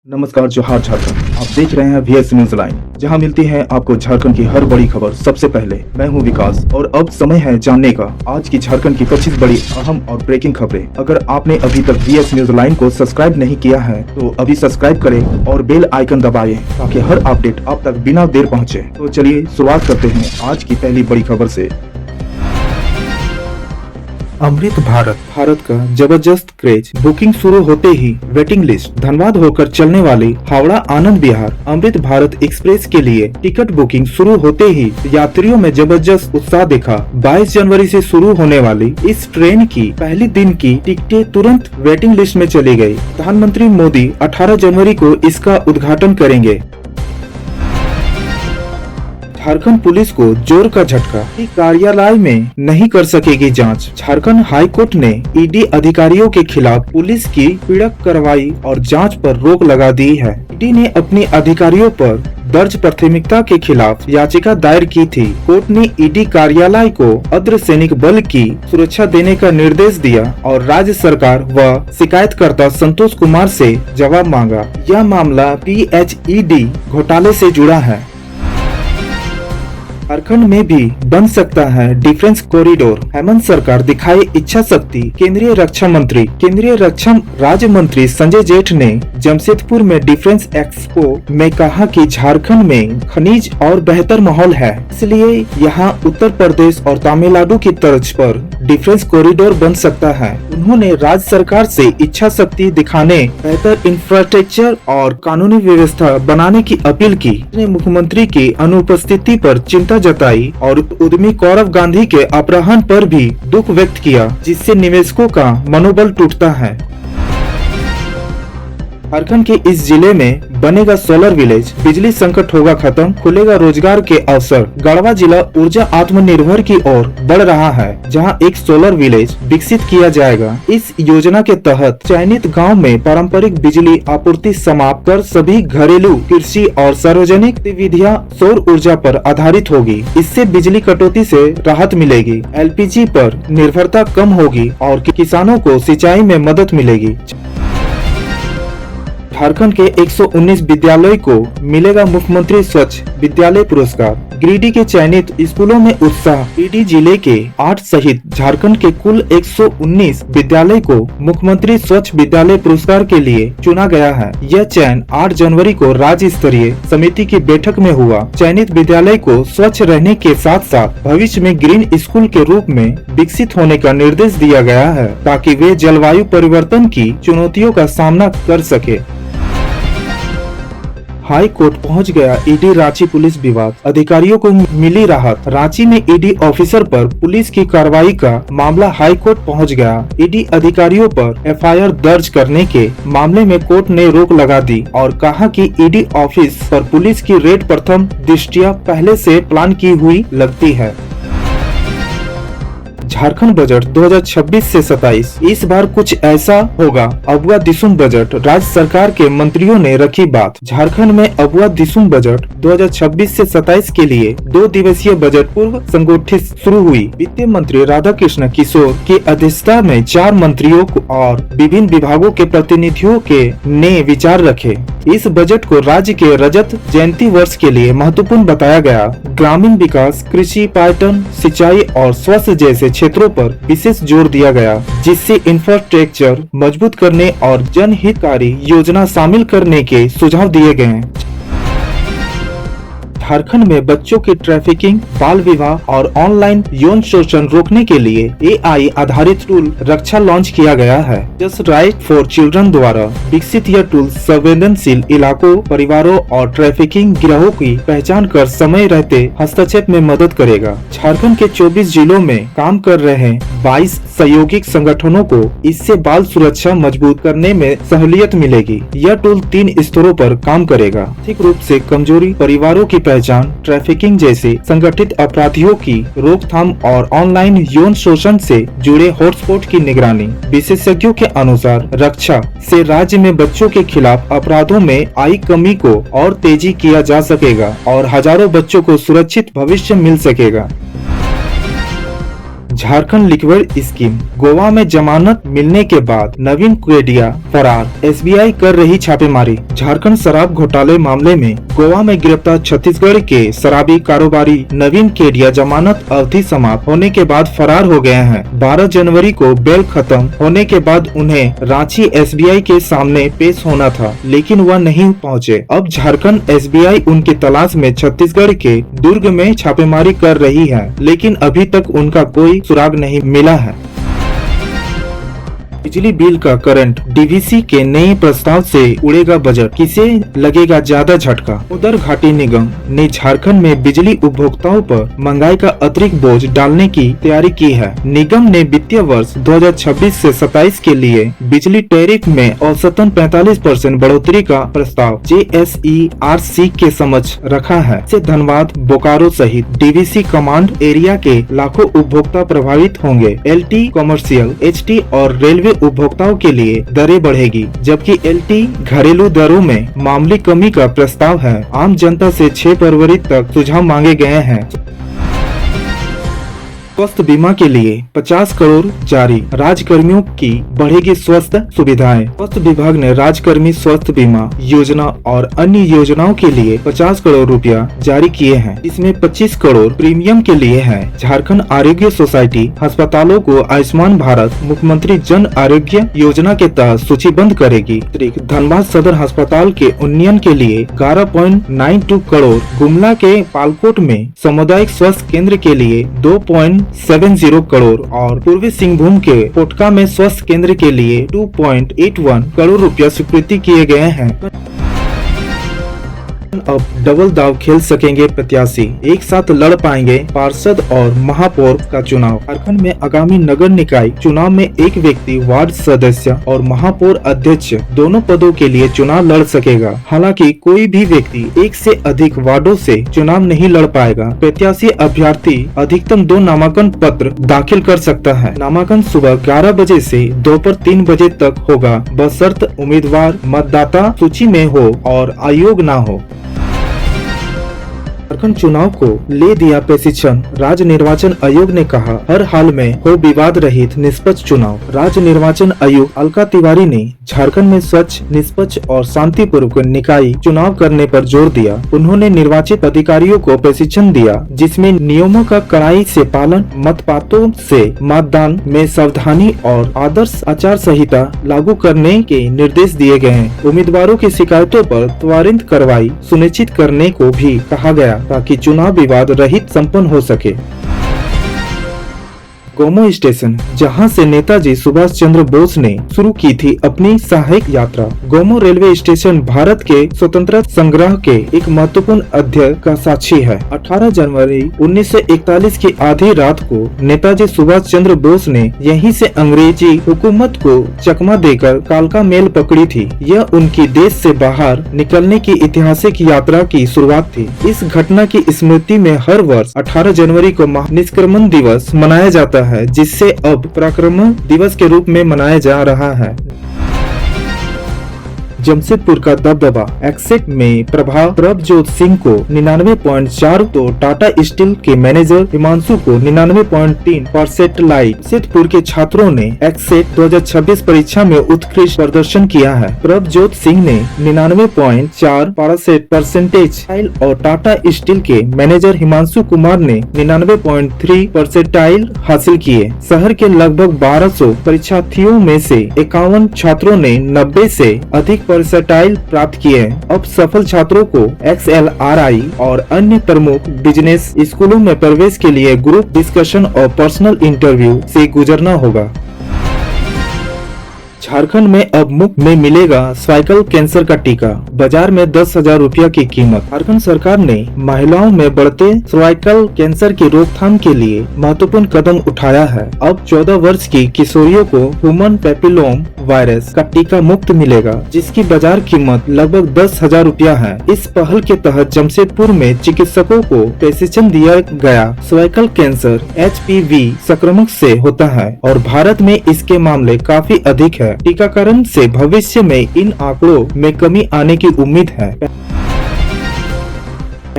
नमस्कार, जोहार झारखंड। आप देख रहे हैं VS न्यूज लाइन, जहां मिलती है आपको झारखंड की हर बड़ी खबर सबसे पहले। मैं हूं विकास और अब समय है जानने का आज की झारखंड की 25 बड़ी अहम और ब्रेकिंग खबरें। अगर आपने अभी तक VS न्यूज लाइन को सब्सक्राइब नहीं किया है तो अभी सब्सक्राइब करें और बेल आइकन दबाएं ताकि हर अपडेट आप तक बिना देर पहुँचे। तो चलिए शुरुआत करते हैं आज की पहली बड़ी खबर से। अमृत भारत का जबरदस्त क्रेज। बुकिंग शुरू होते ही वेटिंग लिस्ट धनबाद होकर चलने वाली हावड़ा आनंद विहार अमृत भारत एक्सप्रेस के लिए टिकट बुकिंग शुरू होते ही यात्रियों में जबरदस्त उत्साह देखा। 22 जनवरी से शुरू होने वाली इस ट्रेन की पहली दिन की टिकटें तुरंत वेटिंग लिस्ट में चली गयी। प्रधानमंत्री मोदी 18 जनवरी को इसका उद्घाटन करेंगे। झारखंड पुलिस को जोर का झटका, कार्यालय में नहीं कर सकेगी जांच। झारखंड हाई कोर्ट ने ईडी अधिकारियों के खिलाफ पुलिस की पीड़क कार्रवाई और जांच पर रोक लगा दी है। ईडी ने अपने अधिकारियों पर दर्ज प्राथमिकता के खिलाफ याचिका दायर की थी। कोर्ट ने ईडी कार्यालय को अर्धसैनिक बल की सुरक्षा देने का निर्देश दिया और राज्य सरकार व शिकायतकर्ता संतोष कुमार से जवाब मांगा। यह मामला PHED घोटाले से जुड़ा है। झारखंड में भी बन सकता है डिफेंस कॉरिडोर। हेमंत सरकार दिखाई इच्छा शक्ति। केंद्रीय रक्षा राज्य मंत्री संजय जेठ ने जमशेदपुर में डिफेंस एक्सपो में कहा कि झारखंड में खनिज और बेहतर माहौल है, इसलिए यहाँ उत्तर प्रदेश और तमिलनाडु की तर्ज पर डिफेंस कॉरिडोर बन सकता है। उन्होंने राज्य सरकार से इच्छा शक्ति दिखाने, बेहतर इंफ्रास्ट्रक्चर और कानूनी व्यवस्था बनाने की अपील की। मुख्यमंत्री की अनुपस्थिति पर चिंता जताई और उद्यमी गौरव गांधी के अपहरण पर भी दुख व्यक्त किया, जिससे निवेशकों का मनोबल टूटता है। झारखंड के इस जिले में बनेगा सोलर विलेज। बिजली संकट होगा खत्म, खुलेगा रोजगार के अवसर। गढ़वा जिला ऊर्जा आत्मनिर्भर की ओर बढ़ रहा है, जहां एक सोलर विलेज विकसित किया जाएगा। इस योजना के तहत चयनित गांव में पारंपरिक बिजली आपूर्ति समाप्त कर सभी घरेलू, कृषि और सार्वजनिक गतिविधियां सौर ऊर्जा पर आधारित होगी। इससे बिजली कटौती से राहत मिलेगी, LPG पर निर्भरता कम होगी और किसानों को सिंचाई में मदद मिलेगी। झारखंड के 119 विद्यालय को मिलेगा मुख्यमंत्री स्वच्छ विद्यालय पुरस्कार। गिरिडीह के चयनित स्कूलों में उत्साह। गिरिडीह जिले के 8 सहित झारखंड के कुल 119 विद्यालय को मुख्यमंत्री स्वच्छ विद्यालय पुरस्कार के लिए चुना गया है। यह चयन 8 जनवरी को राज्य स्तरीय समिति की बैठक में हुआ। चयनित विद्यालय को स्वच्छ रहने के साथ साथ भविष्य में ग्रीन स्कूल के रूप में विकसित होने का निर्देश दिया गया है, ताकि वे जलवायु परिवर्तन की चुनौतियों का सामना कर सके। हाई कोर्ट पहुंच गया ईडी रांची पुलिस विवाद। अधिकारियों को मिली राहत। रांची में ईडी ऑफिसर पर पुलिस की कार्रवाई का मामला हाई कोर्ट पहुंच गया। ईडी अधिकारियों पर FIR दर्ज करने के मामले में कोर्ट ने रोक लगा दी और कहा कि ईडी ऑफिस पर पुलिस की रेड प्रथम दृष्टया पहले से प्लान की हुई लगती है। झारखंड बजट 2026 से 27 इस बार कुछ ऐसा होगा। अबुआ दिसुम बजट। राज्य सरकार के मंत्रियों ने रखी बात। झारखंड में अबुआ दिसुम बजट 2026 से 27 के लिए 2 दिवसीय बजट पूर्व संगठित शुरू हुई। वित्त मंत्री राधाकृष्ण किशोर की अध्यक्षता में 4 मंत्रियों और विभिन्न विभागों के प्रतिनिधियों के ने विचार रखे। इस बजट को राज्य के रजत जयंती वर्ष के लिए महत्वपूर्ण बताया गया। ग्रामीण विकास, कृषि, पर्यटन, सिंचाई और स्वास्थ्य जैसे क्षेत्रों पर विशेष जोर दिया गया, जिससे इंफ्रास्ट्रक्चर मजबूत करने और जनहितकारी योजना शामिल करने के सुझाव दिए गए। झारखंड में बच्चों की ट्रैफिकिंग, बाल विवाह और ऑनलाइन यौन शोषण रोकने के लिए AI आधारित टूल रक्षा लॉन्च किया गया है। जस्ट राइट फॉर चिल्ड्रन द्वारा विकसित यह टूल संवेदनशील इलाकों, परिवारों और ट्रैफिकिंग गिरोहों की पहचान कर समय रहते हस्तक्षेप में मदद करेगा। झारखंड के 24 जिलों में काम कर रहे 22 सहयोगी संगठनों को इससे बाल सुरक्षा मजबूत करने में सहूलियत मिलेगी। यह टूल 3 स्तरों पर काम करेगा। आर्थिक रूप से कमजोरी परिवारों की पहचान, ट्रैफिकिंग जैसे संगठित अपराधियों की रोकथाम और ऑनलाइन यौन शोषण से जुड़े हॉटस्पॉट की निगरानी। विशेषज्ञों के अनुसार रक्षा से राज्य में बच्चों के खिलाफ अपराधों में आई कमी को और तेजी किया जा सकेगा और हजारों बच्चों को सुरक्षित भविष्य मिल सकेगा। झारखंड लिक्विड स्कीम, गोवा में जमानत मिलने के बाद नवीन केडिया फरार, एसबीआई कर रही छापेमारी। झारखंड शराब घोटाले मामले में गोवा में गिरफ्तार छत्तीसगढ़ के शराबी कारोबारी नवीन केडिया जमानत अवधि समाप्त होने के बाद फरार हो गए हैं। 12 जनवरी को बेल खत्म होने के बाद उन्हें रांची एसबीआई के सामने पेश होना था, लेकिन वह नहीं पहुंचे। अब झारखंड एसबीआई उनकी तलाश में छत्तीसगढ़ के दुर्ग में छापेमारी कर रही है, लेकिन अभी तक उनका कोई सुराग नहीं मिला है। बिजली बिल का करंट, डीवीसी के नए प्रस्ताव से उड़ेगा बजट, किसे लगेगा ज्यादा झटका। उधर घाटी निगम ने झारखंड में बिजली उपभोक्ताओं पर महंगाई का अतिरिक्त बोझ डालने की तैयारी की है। निगम ने वित्तीय वर्ष 2026 से 27 के लिए बिजली टैरिफ में औसतन 45% बढ़ोतरी का प्रस्ताव JSERC के समक्ष रखा है। इससे धनबाद, बोकारो सहित डीवीसी कमांड एरिया के लाखों उपभोक्ता प्रभावित होंगे। LT कमर्शियल, HT और रेलवे उपभोक्ताओं के लिए दरें बढ़ेगी, जबकि LT घरेलू दरों में मामूली कमी का प्रस्ताव है। आम जनता से 6 फरवरी तक सुझाव मांगे गए हैं। स्वास्थ्य बीमा के लिए 50 करोड़ जारी, राज्यकर्मियों की बढ़ेगी स्वास्थ्य सुविधाएं। स्वास्थ्य विभाग ने राज्यकर्मी स्वास्थ्य बीमा योजना और अन्य योजनाओं के लिए 50 करोड़ रुपया जारी किए हैं। इसमें 25 करोड़ प्रीमियम के लिए है। झारखंड आरोग्य सोसाइटी अस्पतालों को आयुष्मान भारत मुख्यमंत्री जन आरोग्य योजना के तहत सूचीबद्ध करेगी। धनबाद सदर अस्पताल के उन्नयन के लिए 11.92 करोड़, गुमला के पालकोट में सामुदायिक स्वास्थ्य केंद्र के लिए 2.70 करोड़ और पूर्वी सिंहभूम के कोटका में स्वास्थ्य केंद्र के लिए 2.81 करोड़ रुपया स्वीकृति किए गए हैं। अब डबल दाव खेल सकेंगे प्रत्याशी, एक साथ लड़ पाएंगे पार्षद और महापौर का चुनाव। झारखंड में आगामी नगर निकाय चुनाव में एक व्यक्ति वार्ड सदस्य और महापौर अध्यक्ष दोनों पदों के लिए चुनाव लड़ सकेगा। हालांकि कोई भी व्यक्ति एक से अधिक वार्डों से चुनाव नहीं लड़ पाएगा। प्रत्याशी अभ्यर्थी अधिकतम 2 नामांकन पत्र दाखिल कर सकता है। नामांकन सुबह 11 बजे से दोपहर 3 बजे तक होगा, बशर्त उम्मीदवार मतदाता सूची में हो और अयोग्य न हो। झारखंड चुनाव को ले दिया प्रशिक्षण, राज्य निर्वाचन आयोग ने कहा हर हाल में हो विवाद रहित निष्पक्ष चुनाव। राज्य निर्वाचन आयुक्त अलका तिवारी ने झारखंड में स्वच्छ, निष्पक्ष और शांतिपूर्वक निकाय चुनाव करने पर जोर दिया। उन्होंने निर्वाचित अधिकारियों को प्रशिक्षण दिया, जिसमें नियमों का कड़ाई से पालन, मतपत्रों से मतदान में सावधानी और आदर्श आचार संहिता लागू करने के निर्देश दिए गए हैं। उम्मीदवारों की शिकायतों पर त्वरित कार्रवाई सुनिश्चित करने को भी कहा गया, ताकि चुनाव विवाद रहित संपन्न हो सके। गोमो स्टेशन, जहां से नेताजी सुभाष चंद्र बोस ने शुरू की थी अपनी सहायक यात्रा। गोमो रेलवे स्टेशन भारत के स्वतंत्रता संग्राम के एक महत्वपूर्ण अध्याय का साक्षी है। 18 जनवरी 1941 की आधी रात को नेताजी सुभाष चंद्र बोस ने यहीं से अंग्रेजी हुकूमत को चकमा देकर कालका मेल पकड़ी थी। यह उनकी देश से बाहर निकलने की ऐतिहासिक यात्रा की शुरुआत थी। इस घटना की स्मृति में हर वर्ष 18 जनवरी को महानिष्क्रमण दिवस मनाया जाता है, जिससे अब पराक्रम दिवस के रूप में मनाया जा रहा है। जमशेदपुर का दबदबा, एक्सेट में प्रभाव प्रभजोत सिंह को 99.4 तो टाटा स्टील के मैनेजर हिमांशु को 99.3% लाई। जमशेदपुर के छात्रों ने एक्सेट 2026 परीक्षा में उत्कृष्ट प्रदर्शन किया है। प्रभजोत सिंह ने 99.4% और टाटा स्टील के मैनेजर हिमांशु कुमार ने 99.3% हासिल किए। शहर के लगभग 1200 परीक्षार्थियों में से 51 छात्रों ने 90 से अधिक परसेंटाइल प्राप्त किए। अब सफल छात्रों को XLRI और अन्य प्रमुख बिजनेस स्कूलों में प्रवेश के लिए ग्रुप डिस्कशन और पर्सनल इंटरव्यू से गुजरना होगा। झारखंड में अब मुफ्त में मिलेगा सर्वाइकल कैंसर का टीका, बाजार में 10,000 रुपया की कीमत। झारखंड सरकार ने महिलाओं में बढ़ते सर्वाइकल कैंसर की रोकथाम के लिए महत्वपूर्ण कदम उठाया है। अब 14 वर्ष की किशोरियों को ह्यूमन पैपिलोम वायरस का टीका मुफ्त मिलेगा, जिसकी बाजार कीमत लगभग 10,000 रुपया है। इस पहल के तहत जमशेदपुर में चिकित्सकों को प्रशिक्षण दिया गया। सर्वाइकल कैंसर HPV संक्रमण से होता है और भारत में इसके मामले काफी अधिक है। टीकाकरण से भविष्य में इन आंकड़ों में कमी आने की उम्मीद है।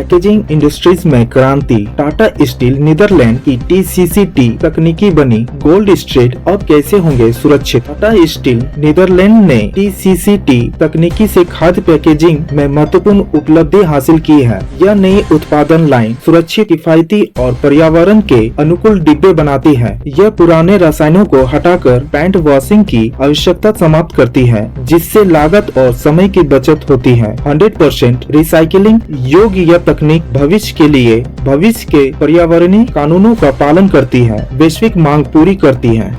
पैकेजिंग इंडस्ट्रीज में क्रांति। टाटा स्टील नीदरलैंड की TCCT तकनीकी बनी गोल्ड स्ट्रेट, अब कैसे होंगे सुरक्षित। टाटा स्टील नीदरलैंड ने TCCT तकनीकी से खाद्य पैकेजिंग में महत्वपूर्ण उपलब्धि हासिल की है। यह नई उत्पादन लाइन सुरक्षित, किफायती और पर्यावरण के अनुकूल डिब्बे बनाती है। यह पुराने रसायनों को हटाकर पैंट वॉशिंग की आवश्यकता समाप्त करती है, जिससे लागत और समय की बचत होती है। 100% रिसाइकलिंग योग्य यह तकनीक भविष्य के पर्यावरणीय कानूनों का पालन करती है, वैश्विक मांग पूरी करती है।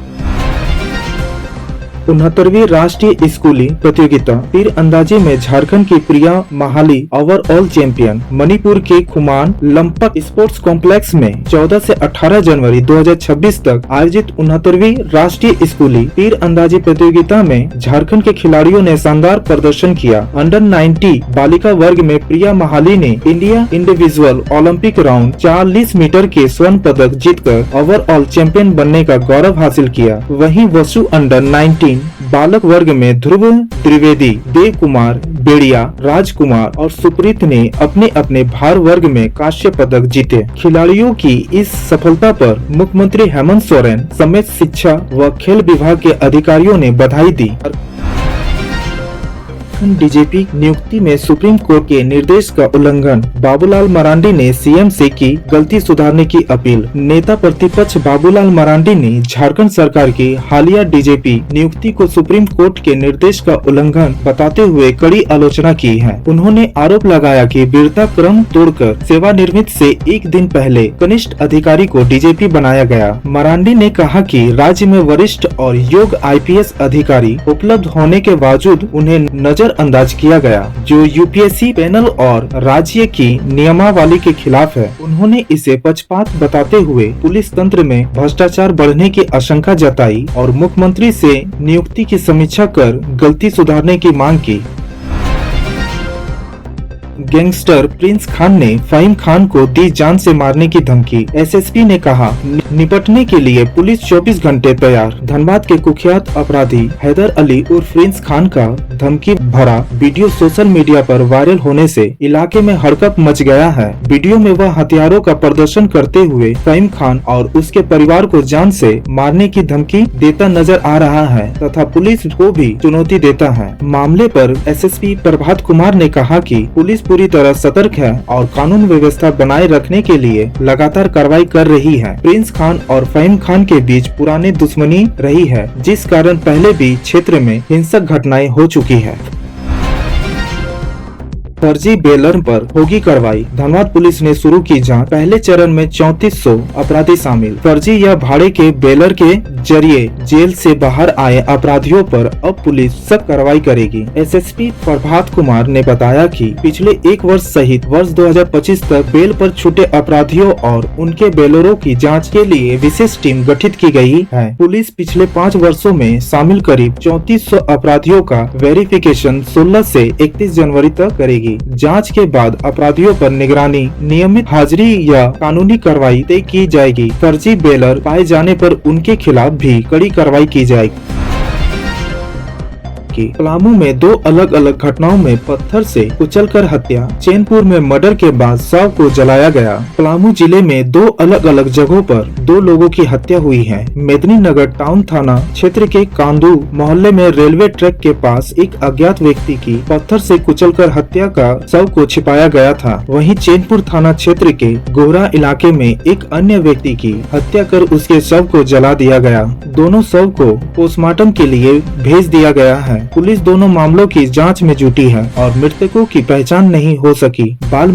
69वीं राष्ट्रीय स्कूली प्रतियोगिता तीर अंदाजी में झारखंड की प्रिया महाली ओवरऑल चैंपियन। मणिपुर के खुमान लंपक स्पोर्ट्स कॉम्प्लेक्स में 14 से 18 जनवरी 2026 तक आयोजित 69वीं राष्ट्रीय स्कूली तीर अंदाजी प्रतियोगिता में झारखंड के खिलाड़ियों ने शानदार प्रदर्शन किया। अंडर 90 बालिका वर्ग में प्रिया महाली ने India individual Olympic round 40 metre के स्वर्ण पदक जीतकर ओवरऑल चैंपियन बनने का गौरव हासिल किया। वहीं वसु अंडर 19 बालक वर्ग में ध्रुव त्रिवेदी, देव कुमार बेड़िया, राजकुमार और सुप्रीत ने अपने अपने भार वर्ग में कांस्य पदक जीते। खिलाड़ियों की इस सफलता पर मुख्यमंत्री हेमंत सोरेन समेत शिक्षा व खेल विभाग के अधिकारियों ने बधाई दी। डीजीपी नियुक्ति में सुप्रीम कोर्ट के निर्देश का उल्लंघन, बाबूलाल मरांडी ने सीएम से की गलती सुधारने की अपील। नेता प्रतिपक्ष बाबूलाल मरांडी ने झारखंड सरकार की हालिया डीजीपी नियुक्ति को सुप्रीम कोर्ट के निर्देश का उल्लंघन बताते हुए कड़ी आलोचना की है। उन्होंने आरोप लगाया कि वीरता क्रम तोड़कर सेवानिवृत्त से एक दिन पहले कनिष्ठ अधिकारी को डीजीपी बनाया गया। मरांडी ने कहा कि राज्य में वरिष्ठ और योग्य IPS अधिकारी उपलब्ध होने के बावजूद उन्हें नजरअंदाज किया गया, जो यूपीएससी पैनल और राज्य की नियमावली के खिलाफ है। उन्होंने इसे पक्षपात बताते हुए पुलिस तंत्र में भ्रष्टाचार बढ़ने की आशंका जताई और मुख्यमंत्री से नियुक्ति की समीक्षा कर गलती सुधारने की मांग की। गैंगस्टर प्रिंस खान ने फहीम खान को दी जान से मारने की धमकी। SSP ने कहा, निपटने के लिए पुलिस 24 घंटे तैयार। धनबाद के कुख्यात अपराधी हैदर अली उर्फ प्रिंस खान का धमकी भरा वीडियो सोशल मीडिया पर वायरल होने से इलाके में हड़कंप मच गया है। वीडियो में वह हथियारों का प्रदर्शन करते हुए फहीम खान और उसके परिवार को जान से मारने की धमकी देता नजर आ रहा है तथा पुलिस को भी चुनौती देता है। मामले पर SSP प्रभात कुमार ने कहा कि पुलिस पूरी तरह सतर्क है और कानून व्यवस्था बनाए रखने के लिए लगातार कार्रवाई कर रही है। प्रिंस खान और फहीम खान के बीच पुरानी दुश्मनी रही है, जिस कारण पहले भी क्षेत्र में हिंसक घटनाएं हो चुकी है। फर्जी बेलर पर होगी कार्रवाई। धनबाद पुलिस ने शुरू की जांच। पहले चरण में 3400 अपराधी शामिल। फर्जी या भाड़े के बेलर के जरिए जेल से बाहर आए अपराधियों पर अब पुलिस सख्त कार्रवाई करेगी। SSP प्रभात कुमार ने बताया कि पिछले एक वर्ष सहित वर्ष 2025 तक बेल पर छूटे अपराधियों और उनके बेलरों की जाँच के लिए विशेष टीम गठित की गयी है। पुलिस पिछले 5 वर्षों में शामिल करीब 3400 अपराधियों का वेरिफिकेशन 16 से 31 जनवरी तक करेगी। जांच के बाद अपराधियों पर निगरानी, नियमित हाजिरी या कानूनी कार्रवाई तय की जाएगी। फर्जी बेलर पाए जाने पर उनके खिलाफ भी कड़ी कार्रवाई की जाएगी। पलामू में 2 अलग अलग घटनाओं में पत्थर से कुचलकर हत्या। चैनपुर में मर्डर के बाद शव को जलाया गया। पलामू जिले में 2 अलग अलग जगहों पर 2 लोगों की हत्या हुई है। मेदिनीनगर टाउन थाना क्षेत्र के कांदू मोहल्ले में रेलवे ट्रैक के पास एक अज्ञात व्यक्ति की पत्थर से कुचलकर हत्या का शव को छिपाया गया था। वहीं चैनपुर थाना क्षेत्र के गोहरा इलाके में एक अन्य व्यक्ति की हत्या कर उसके शव को जला दिया गया। दोनों शव को पोस्टमार्टम के लिए भेज दिया गया है। पुलिस दोनों मामलों की जांच में जुटी है और मृतकों की पहचान नहीं हो सकी। बाल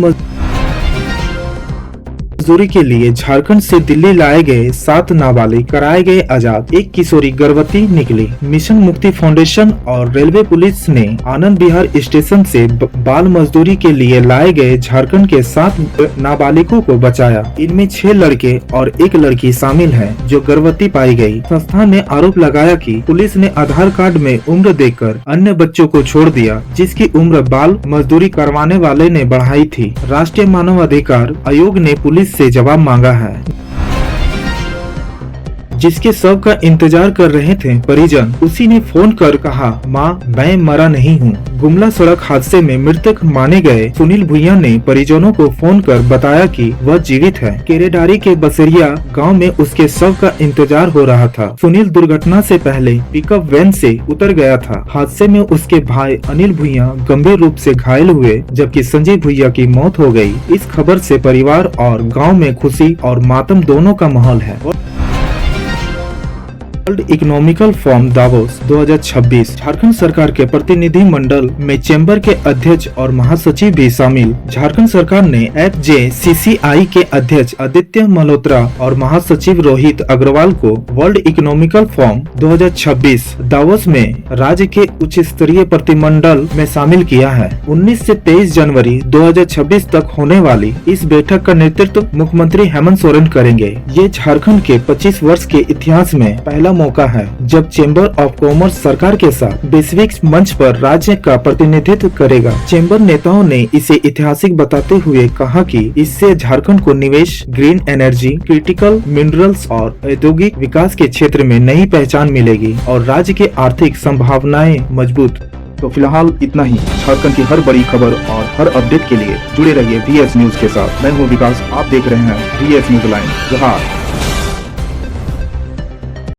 मजदूरी के लिए झारखंड से दिल्ली लाए गए 7 नाबालिग कराए गए आजाद। एक किशोरी गर्भवती निकली। मिशन मुक्ति फाउंडेशन और रेलवे पुलिस ने आनंद विहार स्टेशन से बाल मजदूरी के लिए लाए गए झारखंड के 7 नाबालिगों को बचाया। इनमें 6 लड़के और 1 लड़की शामिल है जो गर्भवती पाई गई। संस्थान ने आरोप लगाया कि पुलिस ने आधार कार्ड में उम्र देकर अन्य बच्चों को छोड़ दिया, जिसकी उम्र बाल मजदूरी करवाने वाले ने बढ़ाई थी। राष्ट्रीय मानव अधिकार आयोग ने पुलिस से जवाब मांगा है। जिसके शव का इंतजार कर रहे थे परिजन, उसी ने फोन कर कहा, माँ मैं मरा नहीं हूँ। गुमला सड़क हादसे में मृतक माने गए सुनील भुइयां ने परिजनों को फोन कर बताया कि वह जीवित है। केरेडारी के बसरिया गांव में उसके शव का इंतजार हो रहा था। सुनील दुर्घटना से पहले पिकअप वैन से उतर गया था। हादसे में उसके भाई अनिल भुइयां गंभीर रूप से घायल हुए, जबकि संजय भुइयां की मौत हो गई। इस खबर से परिवार और गांव में खुशी और मातम दोनों का माहौल है। World economical forum Davos 2026 Jharkhand सरकार के प्रतिनिधि मंडल में चैम्बर के अध्यक्ष और महासचिव भी शामिल। झारखंड सरकार ने FJCCI के अध्यक्ष आदित्य मल्होत्रा और महासचिव रोहित अग्रवाल को वर्ल्ड इकोनॉमिकल फोरम 2026 दावोस में राज्य के उच्च स्तरीय प्रतिनिधिमंडल में शामिल किया है। 19 से 23 जनवरी 2026 तक होने वाली इस बैठक का नेतृत्व मुख्यमंत्री हेमंत सोरेन करेंगे। ये झारखंड के 25 वर्ष के इतिहास में पहला मौका है जब चैम्बर ऑफ कॉमर्स सरकार के साथ वैश्विक मंच पर राज्य का प्रतिनिधित्व करेगा। चैम्बर नेताओं ने इसे ऐतिहासिक बताते हुए कहा कि इससे झारखंड को निवेश, ग्रीन एनर्जी, क्रिटिकल मिनरल्स और औद्योगिक विकास के क्षेत्र में नई पहचान मिलेगी और राज्य की आर्थिक संभावनाएं मजबूत। तो फिलहाल इतना ही। झारखंड की हर बड़ी खबर और हर अपडेट के लिए जुड़े रहिए VS न्यूज के साथ। मैं हूँ विकास, आप देख रहे हैं VS न्यूज लाइन। जोहार।